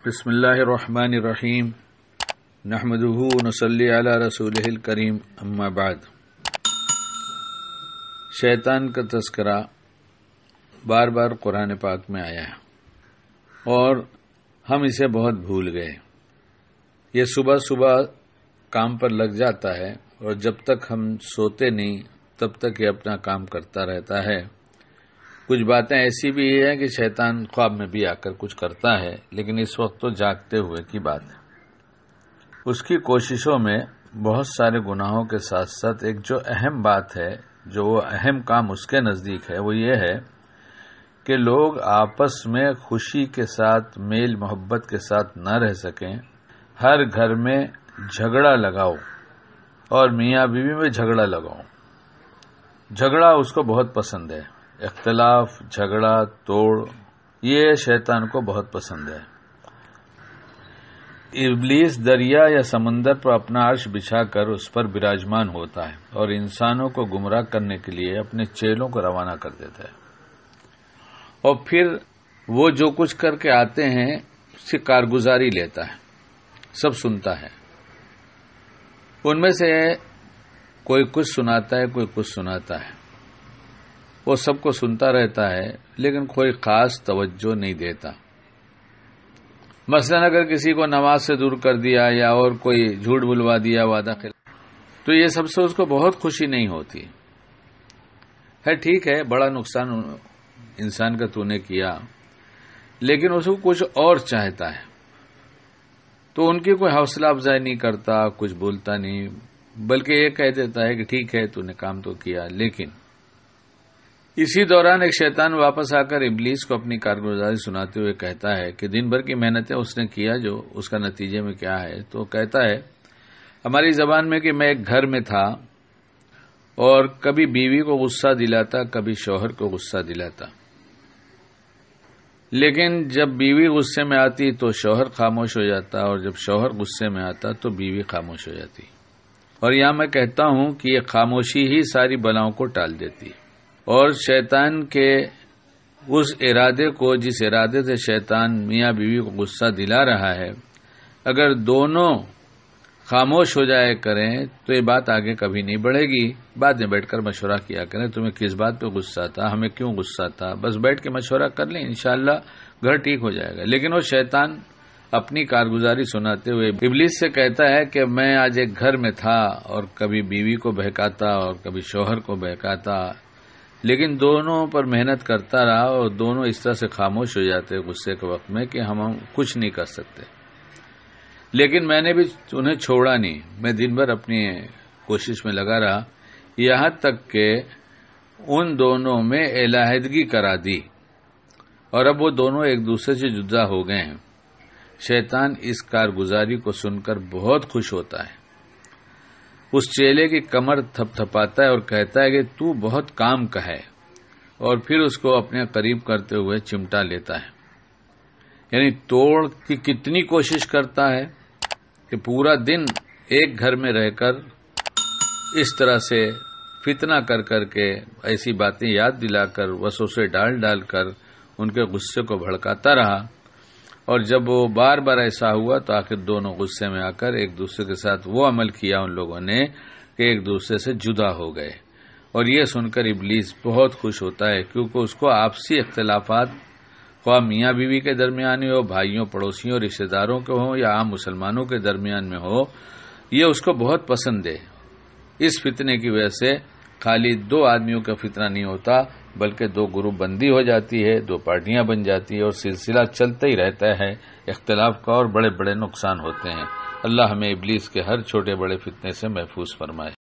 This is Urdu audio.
بسم اللہ الرحمن الرحیم نحمدہ ونصلی علی رسولہ الکریم اما بعد۔ شیطان کا تذکرہ بار بار قرآن پاک میں آیا ہے اور ہم اسے بہت بھول گئے۔ یہ صبح صبح کام پر لگ جاتا ہے اور جب تک ہم سوتے نہیں تب تک یہ اپنا کام کرتا رہتا ہے۔ کچھ باتیں ایسی بھی ہیں کہ شیطان خواب میں بھی آ کر کچھ کرتا ہے، لیکن اس وقت تو جاگتے ہوئے کی بات ہے۔ اس کی کوششوں میں بہت سارے گناہوں کے ساتھ ساتھ ایک جو اہم بات ہے، جو وہ اہم کام اس کے نزدیک ہے، وہ یہ ہے کہ لوگ آپس میں خوشی کے ساتھ میل محبت کے ساتھ نہ رہ سکیں۔ ہر گھر میں جھگڑا لگاؤ اور میاں بیوی میں جھگڑا لگاؤ۔ جھگڑا اس کو بہت پسند ہے، اختلاف، جھگڑا، توڑ، یہ شیطان کو بہت پسند ہے۔ ابلیس دریا یا سمندر پر اپنا عرش بچھا کر اس پر براجمان ہوتا ہے اور انسانوں کو گمراہ کرنے کے لیے اپنے چیلوں کو روانہ کر دیتا ہے، اور پھر وہ جو کچھ کر کے آتے ہیں اس کی کارگزاری لیتا ہے، سب سنتا ہے۔ ان میں سے کوئی کچھ سناتا ہے، کوئی کچھ سناتا ہے، وہ سب کو سنتا رہتا ہے لیکن کوئی خاص توجہ نہیں دیتا۔ مثلا اگر کسی کو نماز سے دور کر دیا یا اور کوئی جھوٹ بلوا دیا، وعدہ خلاف، تو یہ سب سے اس کو بہت خوشی نہیں ہوتی ہے۔ ٹھیک ہے، بڑا نقصان انسان کا تو نے کیا، لیکن اس کو کچھ اور چاہتا ہے، تو ان کی کوئی حوصلہ افزائی نہیں کرتا، کچھ بولتا نہیں، بلکہ یہ کہہ دیتا ہے کہ ٹھیک ہے تو نے کام تو کیا۔ لیکن اسی دوران ایک شیطان واپس آ کر ابلیس کو اپنی کارگزاری سناتے ہوئے کہتا ہے کہ دن بھر کی محنتیں اس نے کیا، جو اس کا نتیجے میں کیا ہے۔ تو کہتا ہے ہماری زبان میں کہ میں ایک گھر میں تھا اور کبھی بیوی کو غصہ دلاتا، کبھی شوہر کو غصہ دلاتا، لیکن جب بیوی غصے میں آتی تو شوہر خاموش ہو جاتا، اور جب شوہر غصے میں آتا تو بیوی خاموش ہو جاتی۔ اور یہاں میں کہتا ہوں کہ یہ خاموشی ہی ساری بلاؤں کو ٹال دیتی ہے۔ اور شیطان کے اس ارادے کو، جس ارادے سے شیطان میاں بیوی کو غصہ دلا رہا ہے، اگر دونوں خاموش ہو جائے کریں تو یہ بات آگے کبھی نہیں بڑھے گی۔ بعد میں بیٹھ کر مشورہ کیا کریں، تمہیں کس بات پہ غصہ تھا، ہمیں کیوں غصہ تھا، بس بیٹھ کے مشورہ کر لیں، انشاءاللہ گھر ٹھیک ہو جائے گا۔ لیکن وہ شیطان اپنی کارگزاری سناتے ہوئے ابلیس سے کہتا ہے کہ میں آج ایک گھر میں تھا اور کبھی بیوی کو بہکاتا اور کبھی شوہر کو بہکاتا، لیکن دونوں پر محنت کرتا رہا اور دونوں اس طرح سے خاموش ہو جاتے غصے کے وقت میں کہ ہم کچھ نہیں کر سکتے۔ لیکن میں نے بھی انہیں چھوڑا نہیں، میں دن بھر اپنی کوشش میں لگا رہا، یہاں تک کہ ان دونوں میں علیحدگی کرا دی اور اب وہ دونوں ایک دوسرے سے جدا ہو گئے ہیں۔ شیطان اس کارگزاری کو سن کر بہت خوش ہوتا ہے، اس چیلے کی کمر تھپ تھپاتا ہے اور کہتا ہے کہ تو بہت کام کا ہے، اور پھر اس کو اپنے قریب کرتے ہوئے چمٹا لیتا ہے۔ یعنی توڑ کی کتنی کوشش کرتا ہے کہ پورا دن ایک گھر میں رہ کر اس طرح سے فتنہ کر کر کے، ایسی باتیں یاد دلا کر، وسوسے ڈال ڈال کر ان کے غصے کو بھڑکاتا رہا، اور جب وہ بار بار ایسا ہوا تو آخر دونوں غصے میں آ کر ایک دوسرے کے ساتھ وہ عمل کیا ان لوگوں نے کہ ایک دوسرے سے جدا ہو گئے۔ اور یہ سن کر ابلیس بہت خوش ہوتا ہے، کیونکہ اس کو آپسی اختلافات، خواہ میاں بیوی کے درمیان ہو، بھائیوں پڑوسیوں رشتہ داروں کے ہوں یا عام مسلمانوں کے درمیان میں ہو، یہ اس کو بہت پسند ہے۔ اس فتنے کی وجہ سے خالی دو آدمیوں کا فتنہ نہیں ہوتا، بلکہ دو گروپ بندی ہو جاتی ہے، دو پارٹیاں بن جاتی ہے، اور سلسلہ چلتا ہی رہتا ہے اختلاف کا، اور بڑے بڑے نقصان ہوتے ہیں۔ اللہ ہمیں ابلیس کے ہر چھوٹے بڑے فتنے سے محفوظ فرمائے۔